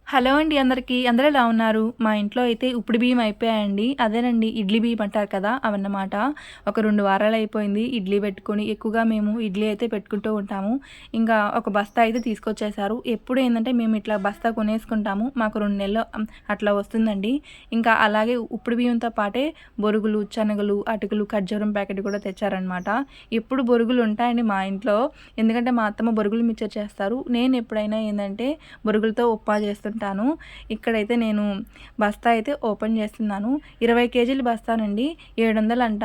Hello అండి అందరికీ. అందరూ ఎలా ఉన్నారు? మా ఇంట్లో అయితే ఉప్పుడు బియ్యం అయిపోయాయండి. అదేనండి ఇడ్లీ బియ్యం అంటారు కదా! అవన్నమాట. ఒక 2 వారాలయిపోయింది ఇడ్లీ పెట్టుకొని. ఎక్కువగా మేము ఇడ్లీ అయితే పెట్టుకుంటూ ఉంటాము. ఇంకా ఒక బస్తా అయితే తీసుకొచ్చేశారు. ఎప్పుడు ఏందంటే మేము ఇట్లా బస్తా కొనేసుకుంటాము. మాకు 2 నెలలు అట్లా వస్తుందండి. ఇంకా అలాగే ఉప్పుడు బియ్యంతో పాటే బొరుగులు, శనగలు, అటుకులు, ఖర్జూరం ప్యాకెట్ కూడా తెచ్చారనమాట. ఎప్పుడు బొరుగులు ఉంటాయండి మా ఇంట్లో. ఎందుకంటే మా అత్తమ్మ బొరుగులు మిక్చర్ చేస్తారు. నేను ఎప్పుడైనా ఏందంటే బొరుగులతో ఉప్మా చేస్తుంటాను. ఇక్కడైతే నేను బస్తా అయితే ఓపెన్ చేస్తున్నాను. 20 కేజీల బస్తానండి. 700 అంట.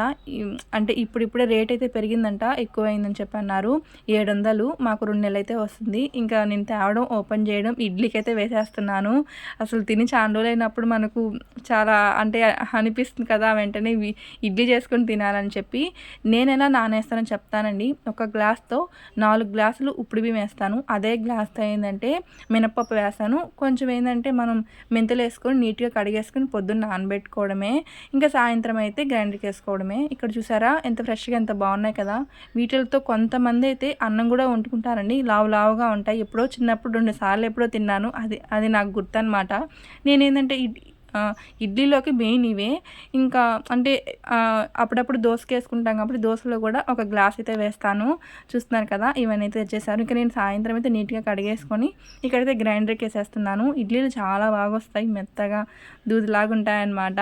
అంటే ఇప్పుడిప్పుడే రేట్ అయితే పెరిగిందంట. ఎక్కువైందని చెప్పన్నారు. 700 మాకు 2 నెలలైతే వస్తుంది. ఇంకా నేను తేవడం, ఓపెన్ చేయడం, ఇడ్లీకైతే వేసేస్తున్నాను. అసలు తిని చాలా రోజులైనప్పుడు మనకు చాలా అంటే అనిపిస్తుంది కదా! వెంటనే ఇడ్లీ చేసుకొని తినాలని చెప్పి నేనెలా నానేస్తానో చెప్తానండి. ఒక గ్లాస్‌తో 4 గ్లాసులు ఉప్పుడు బియ్యం వేస్తాను. అదే గ్లాస్‌తో ఏందంటే మినపప్పు వేస్తాను. కొంచెం ఏందంటే మనం మెంతులేసుకొని నీట్‌గా కడిగేసుకొని పొద్దున్న నానబెట్టుకోవడమే. ఇంకా సాయంత్రం అయితే గ్రైండర్‌కేసుకోవడమే. ఇక్కడ చూసారా ఎంత ఫ్రెష్‌గా ఎంత బాగున్నాయి కదా! వీటిలతో కొంతమందైతే అన్నం కూడా వండుకుంటారండి. లావు లావుగా ఉంటాయి. ఎప్పుడో చిన్నప్పుడు 2 సార్లు ఎప్పుడో తిన్నాను. అది నాకు గుర్తనమాట. నేనేందంటే ఇడ్లీలోకి మెయిన్ ఇవే. ఇంకా అంటే అప్పుడప్పుడు దోసకేసుకుంటాం కాబట్టి దోసలో కూడా ఒక గ్లాస్ అయితే వేస్తాను. చూస్తున్నారు కదా! ఇవన్నీ అయితే తెచ్చేసారు. ఇంక నేను సాయంత్రం అయితే నీట్‌గా కడిగేసుకొని ఇక్కడైతే గ్రైండర్‌కేసేస్తున్నాను. ఇడ్లీలు చాలా బాగొస్తాయి. మెత్తగా దూదిలాగా ఉంటాయన్నమాట.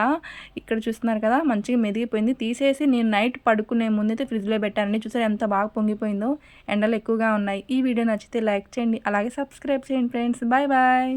ఇక్కడ చూస్తున్నారు కదా! మంచిగా మెదిగిపోయింది. తీసేసి నేను నైట్ పడుకునే ముందైతే ఫ్రిడ్జ్‌లో పెట్టానండి. చూసారా ఎంత బాగా పొంగిపోయిందో. ఎండలు ఎక్కువగా ఉన్నాయి. ఈ వీడియో నచ్చితే లైక్ చేయండి. అలాగే సబ్స్క్రైబ్ చేయండి ఫ్రెండ్స్. Bye bye.